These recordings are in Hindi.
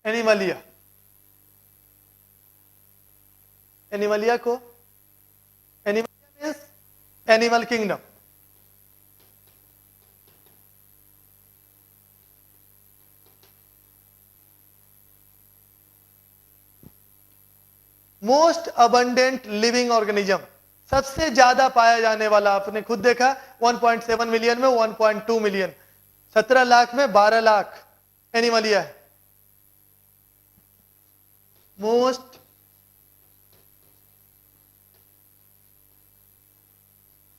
एनिमलिया, एनिमलिया को Animalia means animal kingdom. Most abundant living organism, सबसे ज्यादा पाया जाने वाला, आपने खुद देखा 1.7 मिलियन में 1.2 मिलियन, 17 लाख में 12 लाख एनिमलिया है। Most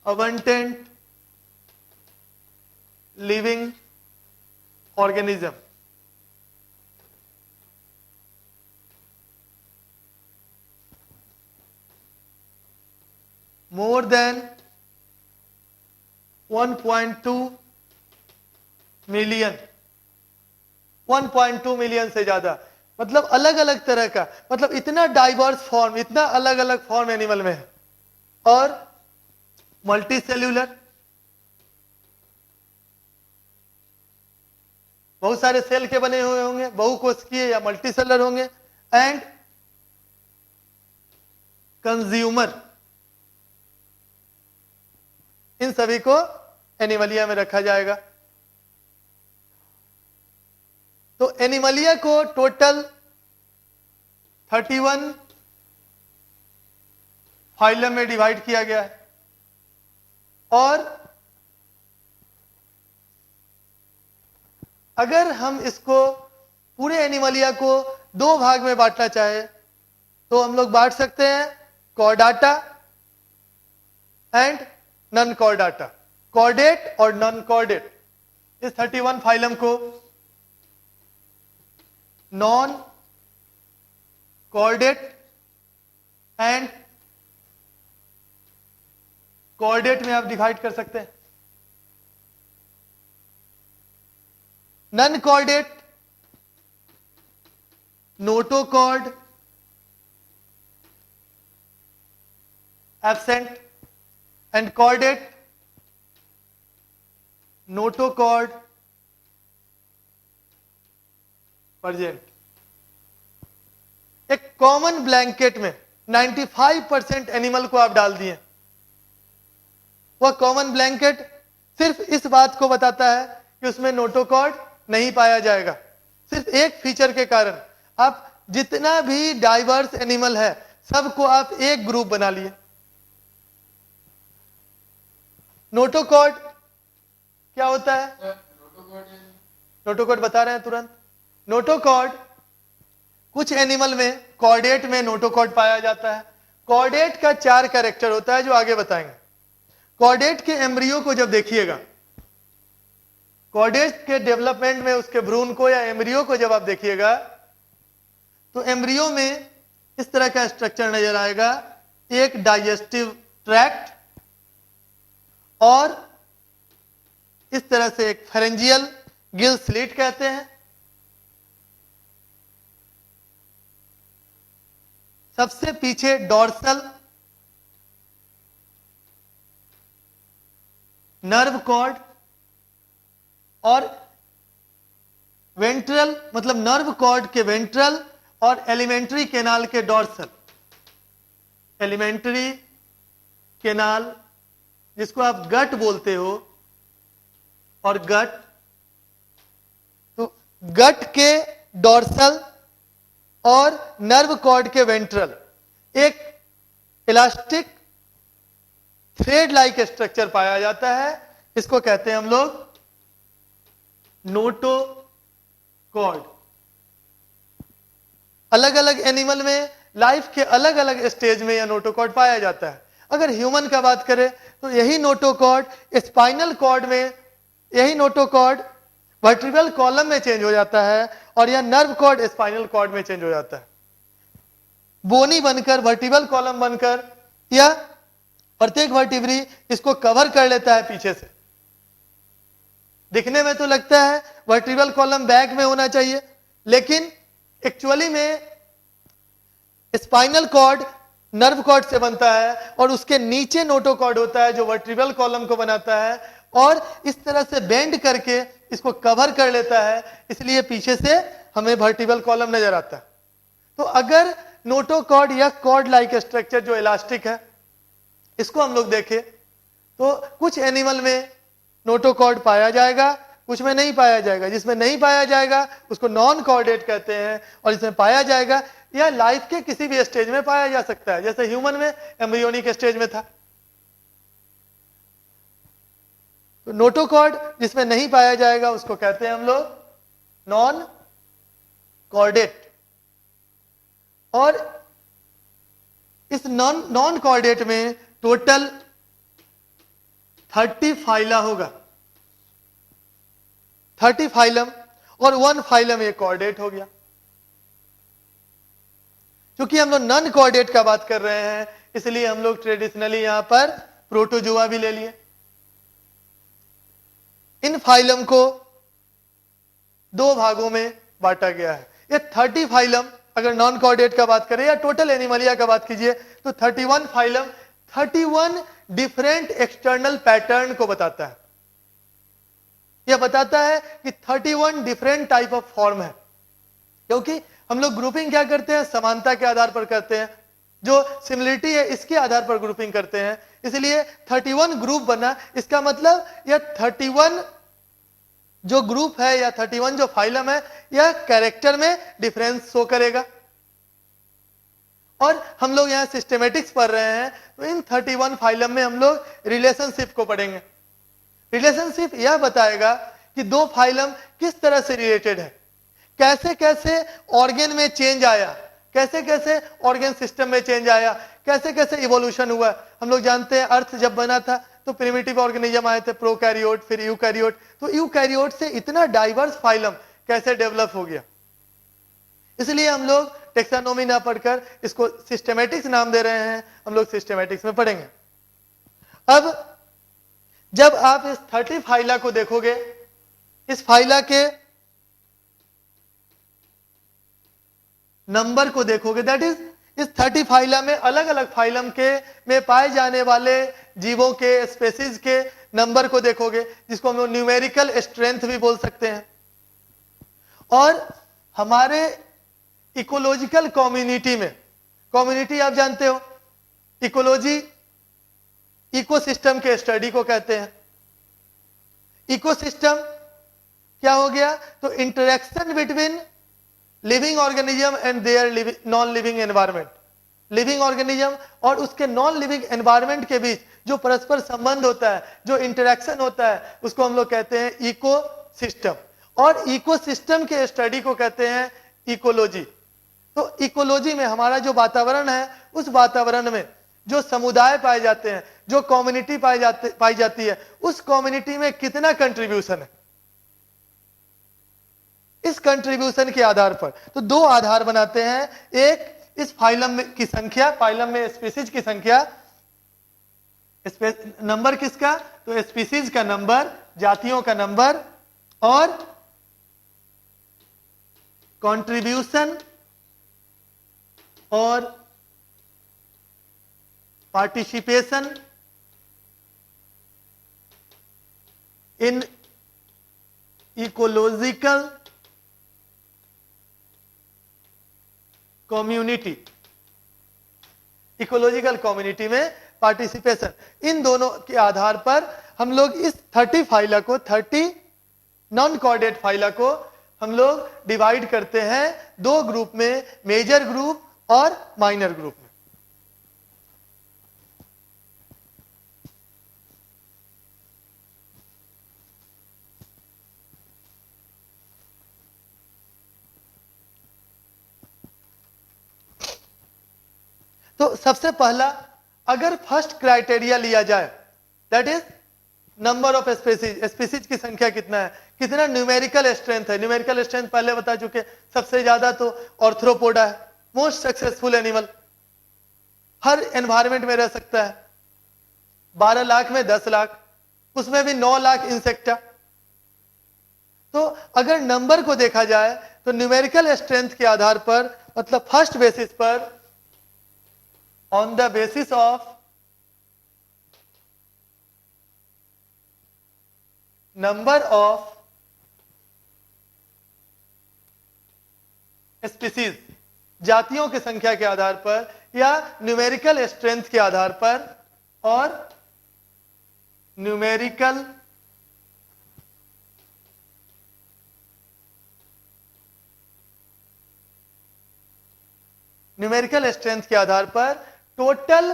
abundant living organism, more than 1.2 million, 1.2 million से ज्यादा, मतलब अलग अलग तरह का, मतलब इतना डाइवर्स फॉर्म, इतना अलग अलग फॉर्म एनिमल में है। और मल्टी सेल्यूलर, बहुत सारे सेल के बने हुए होंगे, बहुकोशिकीय या मल्टी सेलुलर होंगे। एंड कंज्यूमर, इन सभी को एनिमलिया में रखा जाएगा। तो एनिमलिया को टोटल 31 फाइलम में डिवाइड किया गया है। और अगर हम इसको पूरे एनिमलिया को दो भाग में बांटना चाहे तो हम लोग बांट सकते हैं Chordata and non Chordata, chordate और नॉन कॉर्डेट। इस 31 फाइलम को नॉन कॉर्डेट एंड कॉर्डेट में आप डिवाइड कर सकते हैं। Non chordate, notochord absent and chordate, notochord present. एक कॉमन ब्लैंकेट में 95% एनिमल को आप डाल दिए। वह कॉमन ब्लैंकेट सिर्फ इस बात को बताता है कि उसमें नोटोकॉर्ड नहीं पाया जाएगा, सिर्फ एक फीचर के कारण। आप जितना भी डाइवर्स एनिमल है सबको आप एक ग्रुप बना लिए। नोटोकॉर्ड क्या होता है? नोटोकॉर्ड बता रहे हैं तुरंत। नोटोकॉर्ड, कुछ एनिमल में कॉर्डेट में नोटोकॉर्ड पाया जाता है। कॉर्डेट का 4 कैरेक्टर होता है जो आगे बताएंगे। कॉर्डेट के एम्ब्रियो को जब देखिएगा, कॉर्डेट के डेवलपमेंट में उसके भ्रूण को या एम्ब्रियो को जब आप देखिएगा तो एम्ब्रियो में इस तरह का स्ट्रक्चर नजर आएगा, एक डाइजेस्टिव ट्रैक्ट और इस तरह से एक फेरेंजियल गिल स्लिट कहते हैं। सबसे पीछे डॉर्सल नर्व कॉर्ड और वेंट्रल, मतलब नर्व कॉर्ड के वेंट्रल और एलिमेंट्री केनाल के डॉर्सल। एलिमेंट्री केनाल जिसको आप गट बोलते हो, और गट, तो गट के डॉर्सल और नर्व कॉर्ड के वेंट्रल एक इलास्टिक थ्रेड लाइक स्ट्रक्चर पाया जाता है। इसको कहते हैं हम लोग नोटोकॉर्ड। अलग अलग एनिमल में लाइफ के अलग अलग स्टेज में यह नोटोकॉर्ड पाया जाता है। अगर ह्यूमन का बात करें तो यही नोटोकॉर्ड स्पाइनल कॉर्ड में, यही नोटोकॉर्ड वर्टिब्रल कॉलम में चेंज हो जाता है और यह नर्व कॉर्ड स्पाइनल कॉर्ड में चेंज हो जाता है। बोनी बनकर, वर्टिब्रल कॉलम बनकर, या प्रत्येक वर्टिब्री इसको कवर कर लेता है पीछे से। दिखने में तो लगता है वर्टिब्रल कॉलम बैक में होना चाहिए, लेकिन एक्चुअली में स्पाइनल कॉर्ड नर्व कॉर्ड से बनता है और उसके नीचे नोटोकॉर्ड होता है जो वर्टिब्रल कॉलम को बनाता है और इस तरह से बेंड करके इसको कवर कर लेता है, इसलिए पीछे से हमें वर्टिकल कॉलम नजर आता है। तो अगर नोटोकॉर्ड या कॉर्ड लाइक स्ट्रक्चर जो इलास्टिक है, इसको हम लोग देखें तो कुछ एनिमल में नोटोकॉर्ड पाया जाएगा, कुछ में नहीं पाया जाएगा। जिसमें नहीं पाया जाएगा उसको नॉन कॉर्डेट कहते हैं, और जिसमें पाया जाएगा या लाइफ के किसी भी स्टेज में पाया जा सकता है, जैसे ह्यूमन में एम्ब्रियोनिक स्टेज में था। तो नोटोकॉर्ड जिसमें नहीं पाया जाएगा उसको कहते हैं हम लोग नॉन कॉर्डेट। और इस नॉन कॉर्डेट में टोटल 30 फाइला होगा, 30 फाइलम, और 1 फाइलम एक कॉर्डेट हो गया। क्योंकि हम लोग नॉन कॉर्डेट का बात कर रहे हैं, इसलिए हम लोग ट्रेडिशनली यहां पर प्रोटोजुआ भी ले लिए। इन फाइलम को 2 भागों में बांटा गया है। ये 30 फाइलम अगर नॉन कॉर्डेट का बात करें या टोटल एनिमलिया का बात कीजिए तो 31 फाइलम 31 डिफरेंट एक्सटर्नल पैटर्न को बताता है। यह बताता है कि 31 डिफरेंट टाइप ऑफ फॉर्म है। क्योंकि हम लोग ग्रुपिंग क्या करते हैं, समानता के आधार पर करते हैं, जो सिमिलरिटी है इसके आधार पर ग्रुपिंग करते हैं। इसलिए 31 ग्रुप बना, इसका मतलब यह 31 जो ग्रुप है या 31 जो फाइलम है यह कैरेक्टर में डिफरेंस शो करेगा। और हम लोग यहां सिस्टेमेटिक्स पढ़ रहे हैं तो इन 31 फाइलम में हम लोग रिलेशनशिप को पढ़ेंगे। रिलेशनशिप यह बताएगा कि 2 फाइलम किस तरह से रिलेटेड है, कैसे कैसे ऑर्गन में चेंज आया, कैसे कैसे ऑर्गन सिस्टम में चेंज आया, कैसे कैसे इवोल्यूशन हुआ। हम लोग जानते हैं अर्थ जब बना था तो प्रिमिटिव ऑर्गेनिज्म आए थे, प्रोकैरियोट, फिर यूकैरियोट। तो यूकैरियोट से इतना डाइवर्स फाइलम कैसे डेवलप हो गया। इसलिए हम लोग टेक्सानोमी ना पढ़कर इसको सिस्टेमेटिक्स नाम दे रहे हैं, हम लोग सिस्टेमेटिक्स में पढ़ेंगे। अब जब आप इस 30 फाइला को देखोगे, इस फाइला के नंबर को देखोगे, दैट इज इस 30 फाइला में अलग अलग फाइलम के में पाए जाने वाले जीवों के स्पेसीज के नंबर को देखोगे, जिसको हम लोग न्यूमेरिकल स्ट्रेंथ भी बोल सकते हैं। और हमारे इकोलॉजिकल कम्युनिटी में, कम्युनिटी आप जानते हो, इकोलॉजी इकोसिस्टम के स्टडी को कहते हैं। इकोसिस्टम क्या हो गया, तो interaction between living organism and their non living environment. Living organism और उसके नॉन लिविंग एनवायरमेंट के बीच जो परस्पर संबंध होता है, जो इंटरेक्शन होता है, उसको हम लोग कहते हैं इकोसिस्टम। और इकोसिस्टम के स्टडी को कहते हैं इकोलॉजी। तो इकोलॉजी में हमारा जो वातावरण है, उस वातावरण में जो समुदाय पाए जाते हैं, जो कम्युनिटी पाई जाती है, उस कम्युनिटी में कितना कंट्रीब्यूशन है, इस कंट्रीब्यूशन के आधार पर तो 2 आधार बनाते हैं। एक इस फाइलम में की संख्या, फाइलम में स्पीसीज की संख्या, नंबर किसका, तो स्पीसीज का नंबर, जातियों का नंबर, और कंट्रीब्यूशन और participation in ecological community. Ecological community में पार्टिसिपेशन, इन दोनों के आधार पर हम लोग इस 30 फाइला को, 30 नॉन कॉर्डेट फाइला को हम लोग डिवाइड करते हैं 2 ग्रुप में, मेजर ग्रुप और माइनर ग्रुप में। तो सबसे पहला, अगर फर्स्ट क्राइटेरिया लिया जाए, that is number of species, species की संख्या कितना है, कितना न्यूमेरिकल स्ट्रेंथ है। न्यूमेरिकल स्ट्रेंथ पहले बता चुके, सबसे ज्यादा तो ऑर्थ्रोपोडा है, मोस्ट सक्सेसफुल एनिमल, हर एनवायरमेंट में रह सकता है। 12 लाख में 10 लाख, उसमें भी 9 लाख इंसेक्टा। तो अगर नंबर को देखा जाए तो न्यूमेरिकल स्ट्रेंथ के आधार पर, मतलब फर्स्ट बेसिस पर, on the basis of number of species, जातियों की संख्या के आधार पर या न्यूमेरिकल स्ट्रेंथ के आधार पर और न्यूमेरिकल स्ट्रेंथ के आधार पर टोटल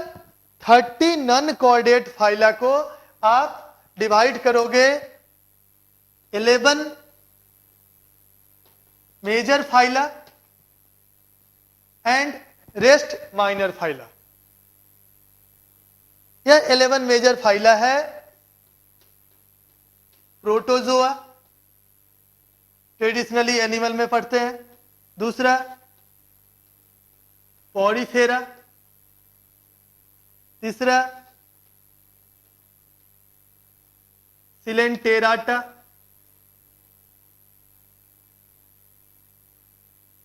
30 नॉन कोऑर्डिनेट फाइला को आप डिवाइड करोगे 11 major phyla and rest minor phyla. यह 11 मेजर फाइला है। प्रोटोजोआ ट्रेडिशनली एनिमल में पढ़ते हैं। दूसरा पॉरीफेरा, तीसरा सिलेंटेराटा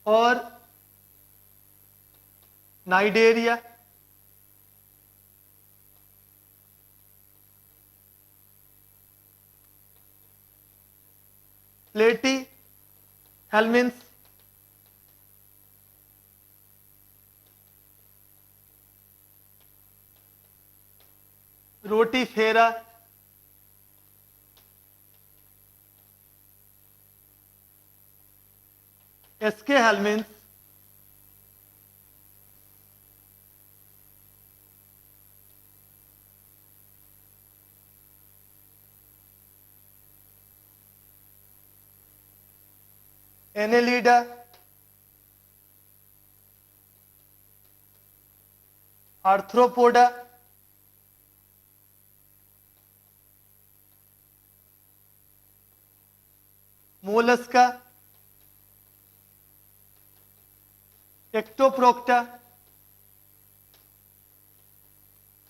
और Cnidaria. Platyhelminthes, Rotifera, Aschelminthes, Annelida, Arthropoda, Mollusca, Ectoprocta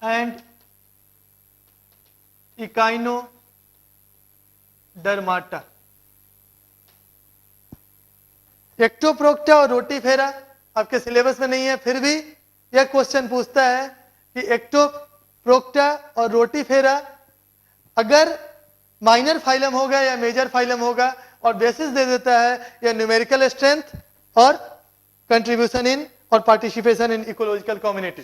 and Echinodermata. Ectoprocta और रोटीफेरा आपके सिलेबस में नहीं है, फिर भी यह क्वेश्चन पूछता है कि एक्टोप्रोक्टा और रोटीफेरा अगर माइनर फाइलम होगा या मेजर फाइलम होगा, और बेसिस दे देता है या न्यूमेरिकल स्ट्रेंथ और कंट्रीब्यूशन इन और पार्टिसिपेशन इन इकोलॉजिकल कम्युनिटी।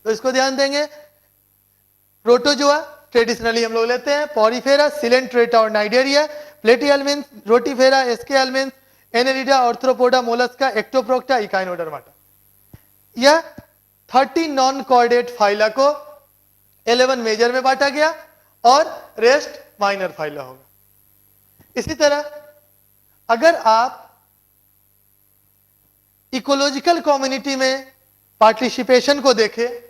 तो इसको ध्यान देंगे। प्रोटोजोआ ट्रेडिशनली हम लोग लेते हैं, पॉरीफेरा, सिलेंट्रेटा और Cnidaria, Platyhelminthes, Rotifera, Aschelminthes, Annelida, Arthropoda, Mollusca, Ectoprocta, Echinodermata. यह 30 नॉन कोऑर्डिनेट फाइला को 11 मेजर में बांटा गया और रेस्ट माइनर फाइला होगा। इसी तरह अगर आप इकोलॉजिकल कम्युनिटी में पार्टिसिपेशन को देखें,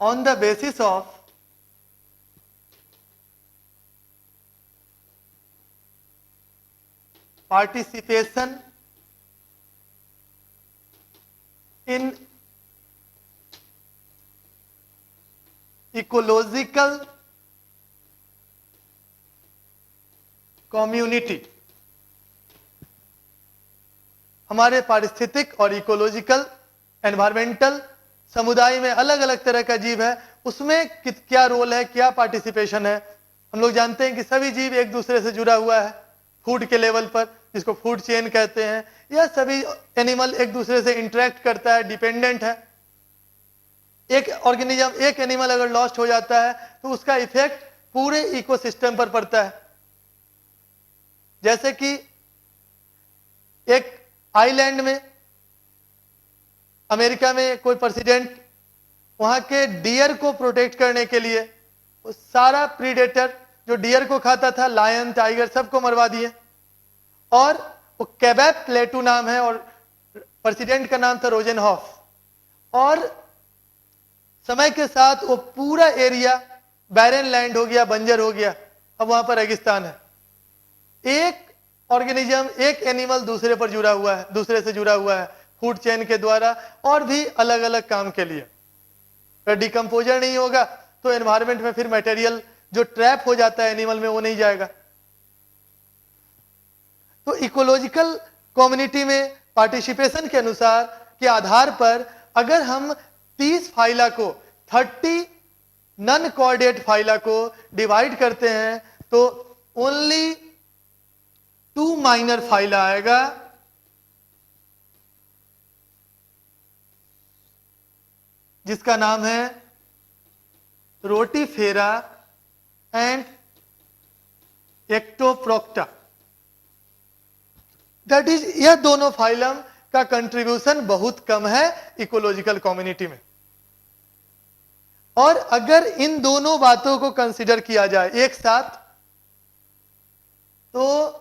on the basis of participation in ecological community, हमारे पारिस्थितिक और इकोलॉजिकल एनवायरमेंटल समुदाय में अलग अलग तरह का जीव है, उसमें क्या रोल है, क्या पार्टिसिपेशन है। हम लोग जानते हैं कि सभी जीव एक दूसरे से जुड़ा हुआ है फूड के लेवल पर, जिसको फूड चेन कहते हैं। यह सभी एनिमल एक दूसरे से इंटरेक्ट करता है, डिपेंडेंट है। एक ऑर्गेनिज्म, एक एनिमल अगर लॉस्ट हो जाता है तो उसका इफेक्ट पूरे इकोसिस्टम पर पड़ता है। जैसे कि एक आइलैंड में, अमेरिका में कोई प्रेसिडेंट वहां के डियर को प्रोटेक्ट करने के लिए सारा प्रीडेटर जो डियर को खाता था, लायन, टाइगर, सबको मरवा दिए। और वो कैबेप प्लेटू नाम है और प्रेसिडेंट का नाम था रोजेनहॉफ। और समय के साथ वो पूरा एरिया बैरन लैंड हो गया, बंजर हो गया, अब वहां पर रेगिस्तान है। एक ऑर्गेनिज्म, एक एनिमल दूसरे पर जुड़ा हुआ है, दूसरे से जुड़ा हुआ है फूड चेन के द्वारा, और भी अलग अलग काम के लिए। अगर डिकम्पोजर नहीं होगा तो एनवायरमेंट में फिर मटेरियल जो ट्रैप हो जाता है एनिमल में वो नहीं जाएगा। तो इकोलॉजिकल कम्युनिटी में पार्टिसिपेशन के अनुसार के आधार पर अगर हम 30 फाइला को 30 नॉन कोऑर्डिनेट फाइला को डिवाइड करते हैं तो ओनली 2 माइनर फाइला आएगा, जिसका नाम है रोटीफेरा एंड एक्टोप्रोक्टा। दैट इज, यह दोनों फाइलम का कंट्रीब्यूशन बहुत कम है इकोलॉजिकल कम्युनिटी में। और अगर इन दोनों बातों को कंसीडर किया जाए एक साथ, तो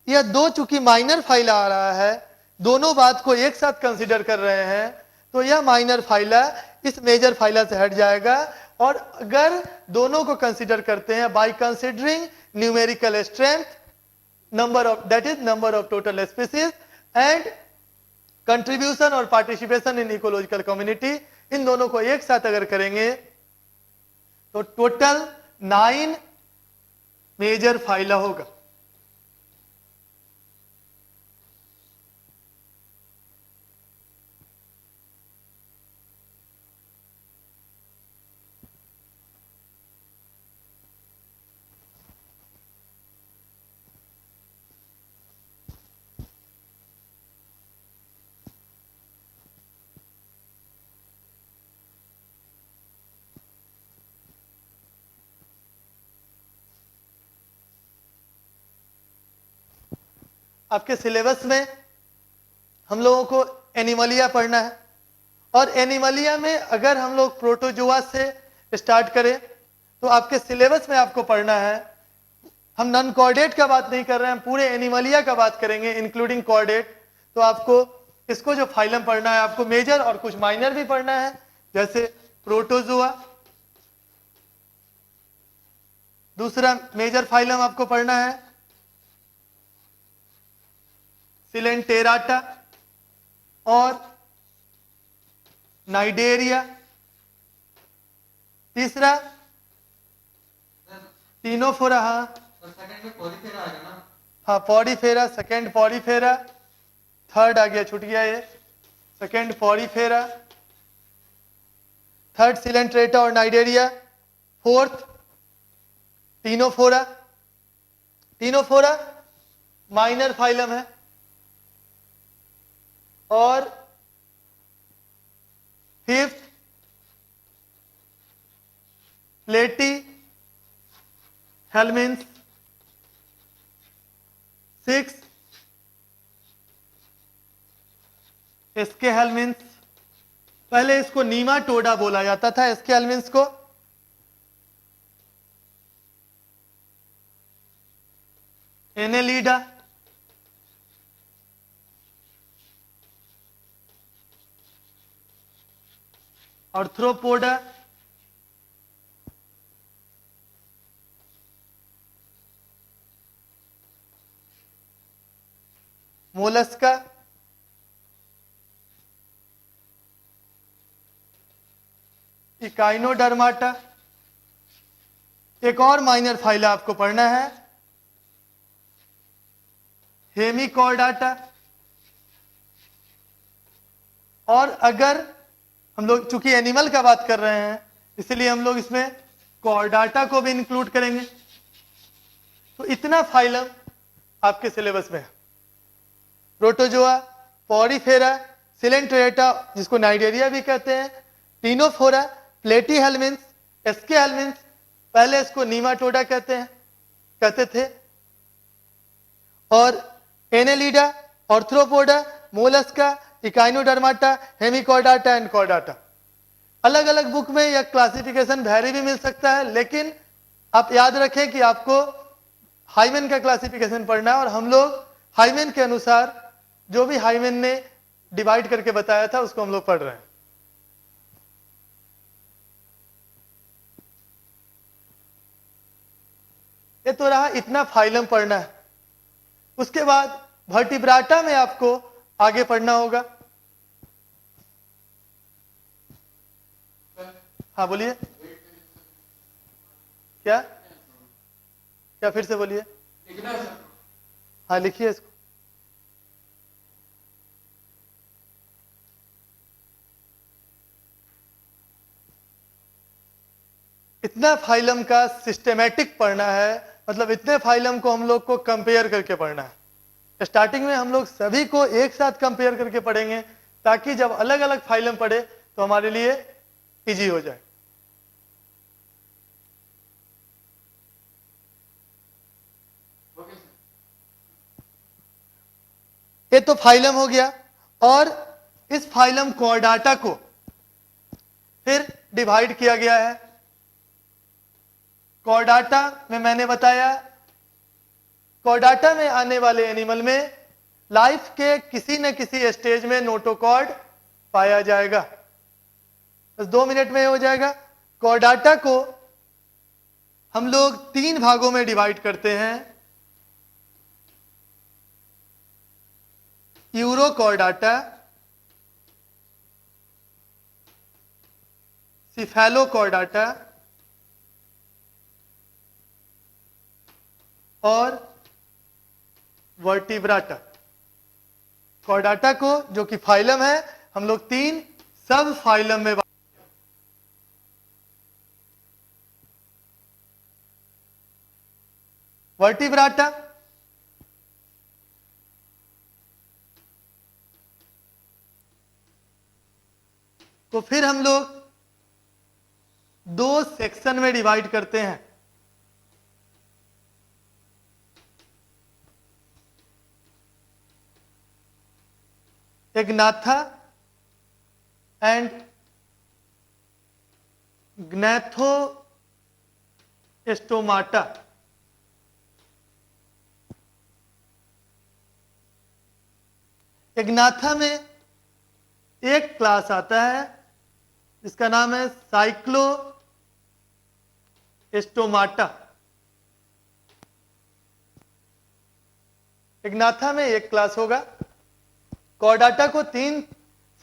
यह दो चूंकि माइनर फाइला आ रहा है, दोनों बात को एक साथ कंसीडर कर रहे हैं, तो यह माइनर फाइला इस मेजर फाइला से हट जाएगा। और अगर दोनों को कंसीडर करते हैं by considering numerical strength, number of, that is number of total species and contribution और पार्टिसिपेशन इन इकोलॉजिकल कम्युनिटी, इन दोनों को एक साथ अगर करेंगे तो टोटल 9 मेजर फाइला होगा। आपके सिलेबस में हम लोगों को एनिमलिया पढ़ना है, और एनिमलिया में अगर हम लोग प्रोटोजोआ से स्टार्ट करें तो आपके सिलेबस में आपको पढ़ना है, हम नॉन कोऑर्डिनेट का बात नहीं कर रहे हैं, पूरे एनिमलिया का बात करेंगे इंक्लूडिंग कोऑर्डिनेट। तो आपको इसको जो फाइलम पढ़ना है, आपको मेजर और कुछ माइनर भी पढ़ना है, जैसे प्रोटोजोआ। दूसरा मेजर फाइलम आपको पढ़ना है सिलेंटेराटा और नाइडेरिया। तीसरा टीनोफोरा, हाँ पॉडीफेरा, सेकेंड पॉडीफेरा, थर्ड आ गया, छूट गया ये, सेकेंड पॉडीफेरा, थर्ड सिलेंट्रेटा और Cnidaria, fourth Ctenophora. Ctenophora minor phylum है, और फिफ्थ प्लेटी हेलमिन्स, सिक्स एस्के हेलमिन्स। पहले इसको नीमाटोडा बोला जाता था, एस्के हेलमिन्स को। Annelida, Arthropoda, Mollusca, Echinodermata. एक और माइनर फाइला आपको पढ़ना है हेमिकॉर्डाटा। और अगर हम लोग चूंकि एनिमल का बात कर रहे हैं, इसलिए हम लोग इसमें कॉर्डाटा को भी इंक्लूड करेंगे। तो इतना फाइलम आपके सिलेबस में है। प्रोटोजोआ, पॉडीफेरा, सिलेंट्रेटा जिसको नाइडेरिया भी कहते हैं, टीनोफोरा, प्लेटी हेलमिन्स, एस्के हेलमिन्स, पहले इसको नीमाटोडा कहते थे, और Annelida, Arthropoda, Mollusca, Echinodermata, Hemichordata and Chordata. अलग अलग बुक में यह क्लासिफिकेशन वैरी भी मिल सकता है, लेकिन आप याद रखें कि आपको हाइमेन का क्लासिफिकेशन पढ़ना है, और हम लोग हाइमेन के अनुसार जो भी हाइमेन ने डिवाइड करके बताया था उसको हम लोग पढ़ रहे हैं। ये तो रहा, इतना फाइलम पढ़ना है। उसके बाद वर्टिब्राटा में आपको आगे पढ़ना होगा। हाँ बोलिए, क्या क्या फिर से बोलिए? हाँ लिखिए इसको। इतना फाइलम का सिस्टेमेटिक पढ़ना है, मतलब इतने फाइलम को हम लोग को कंपेयर करके पढ़ना है। स्टार्टिंग में हम लोग सभी को एक साथ कंपेयर करके पढ़ेंगे ताकि जब अलग अलग फाइलम पढ़े तो हमारे लिए इजी हो जाए। ये तो फाइलम हो गया, और इस फाइलम कोर्डाटा को फिर डिवाइड किया गया है। कोर्डाटा में मैंने बताया, कोर्डाटा में आने वाले एनिमल में लाइफ के किसी न किसी स्टेज में नोटोकॉर्ड पाया जाएगा। बस 2 मिनट में हो जाएगा। कोर्डाटा को हम लोग 3 भागों में डिवाइड करते हैं। यूरोकॉर्डाटा, सिफेलोकॉर्डाटा और वर्टिब्राटा। कॉर्डाटा को जो कि फाइलम है हम लोग 3 सब फाइलम में वर्टिब्राटा को फिर हम लोग 2 सेक्शन में डिवाइड करते हैं। एग्नाथा एंड ग्नैथोस्टोमाटा। एग्नाथा में एक क्लास आता है जिसका नाम है साइक्लोस्टोमाटा। एग्नाथा में एक क्लास होगा। कॉर्डाटा को 3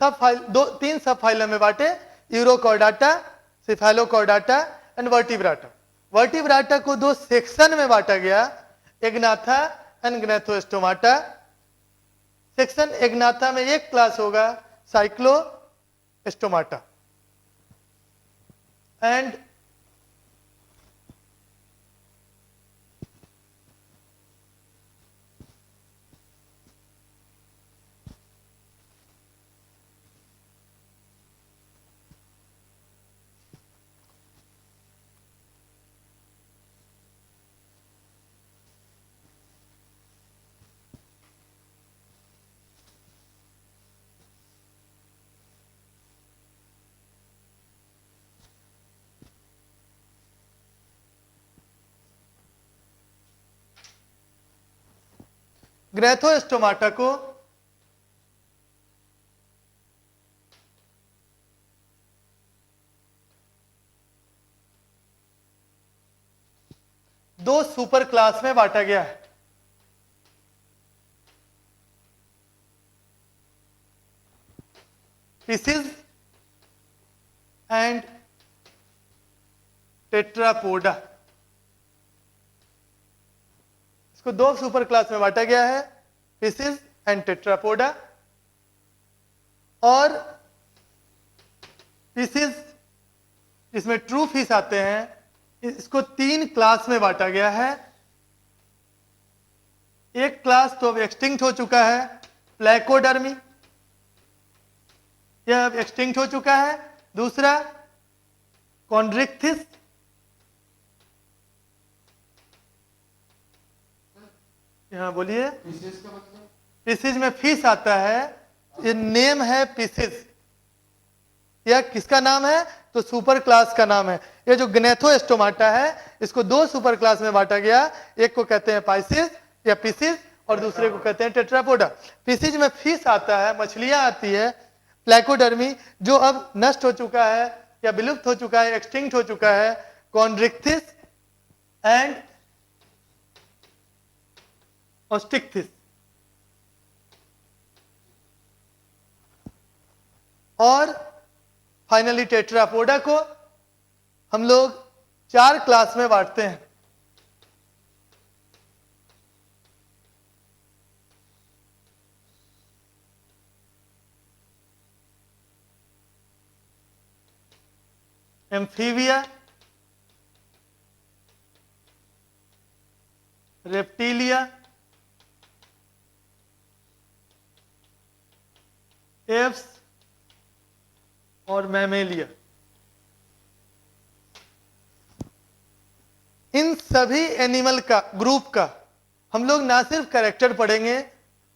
सब फाइलम में बांटे, यूरोकॉर्डाटा, सिफेलोकॉर्डाटा एंड वर्टिब्राटा। वर्टिब्राटा को 2 सेक्शन में बांटा गया, एग्नाथा एंड ग्नैथोस्टोमाटा। सेक्शन एग्नाथा में एक क्लास होगा साइक्लोस्टोमाटा। एंड ग्नैथोस्टोमाटा को दो सुपर क्लास में बांटा गया है। Fishes and Tetrapoda. इसको 2 सुपर क्लास में बांटा गया है, फिशिज एंड टेट्रापोडा। और फिशिज इसमें ट्रू फिश आते हैं, इसको 3 क्लास में बांटा गया है। एक क्लास तो अब एक्सटिंक्ट हो चुका है, प्लेकोडर्मी, यह अब एक्सटिंक्ट हो चुका है। दूसरा कॉन्ड्रिक्थिस, यहां बोलिए। फिशिज में फिश आता है, ये नेम है फिशिज। यह किसका नाम है? तो सुपर क्लास का नाम है। ये जो ग्नैथोस्टोमाटा है इसको 2 सुपर क्लास में बांटा गया, एक को कहते हैं पाइसिस या फिशिज और दूसरे को कहते हैं टेट्रापोडा। फिशिज में फिश आता है, मछलियां आती है। प्लेकोडर्मी जो अब नष्ट हो चुका है या विलुप्त हो चुका है, एक्सटिंक्ट हो चुका है, कॉन्ड्रिक्थिस एंड ऑस्टिक्थिस। और फाइनली टेट्रापोडा को हम लोग 4 क्लास में बांटते हैं। एम्फीबिया, रेप्टिलिया, एप्स और मैमेलिया। इन सभी एनिमल का ग्रुप का हम लोग ना सिर्फ कैरेक्टर पढ़ेंगे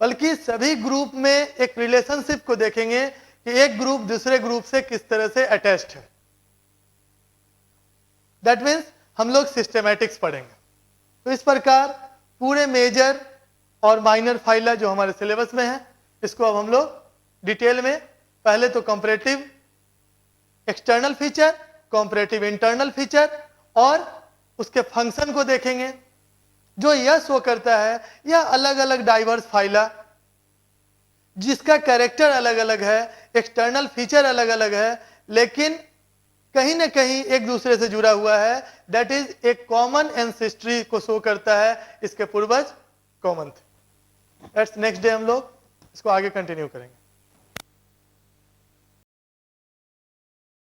बल्कि सभी ग्रुप में एक रिलेशनशिप को देखेंगे कि एक ग्रुप दूसरे ग्रुप से किस तरह से अटैच्ड है। दैट मीन्स हम लोग सिस्टेमैटिक्स पढ़ेंगे। तो इस प्रकार पूरे मेजर और माइनर फाइला जो हमारे सिलेबस में है इसको अब हम लोग डिटेल में पहले तो comparative external feature, comparative internal feature और उसके फंक्शन को देखेंगे। जो यह शो करता है यह अलग अलग डाइवर्स फाइला जिसका कैरेक्टर अलग अलग है, एक्सटर्नल फीचर अलग अलग है, लेकिन कहीं ना कहीं एक दूसरे से जुड़ा हुआ है। दैट इज एक कॉमन एंसेस्ट्री को शो करता है, इसके पूर्वज कॉमन थे। नेक्स्ट डे हम लोग इसको आगे कंटिन्यू करेंगे।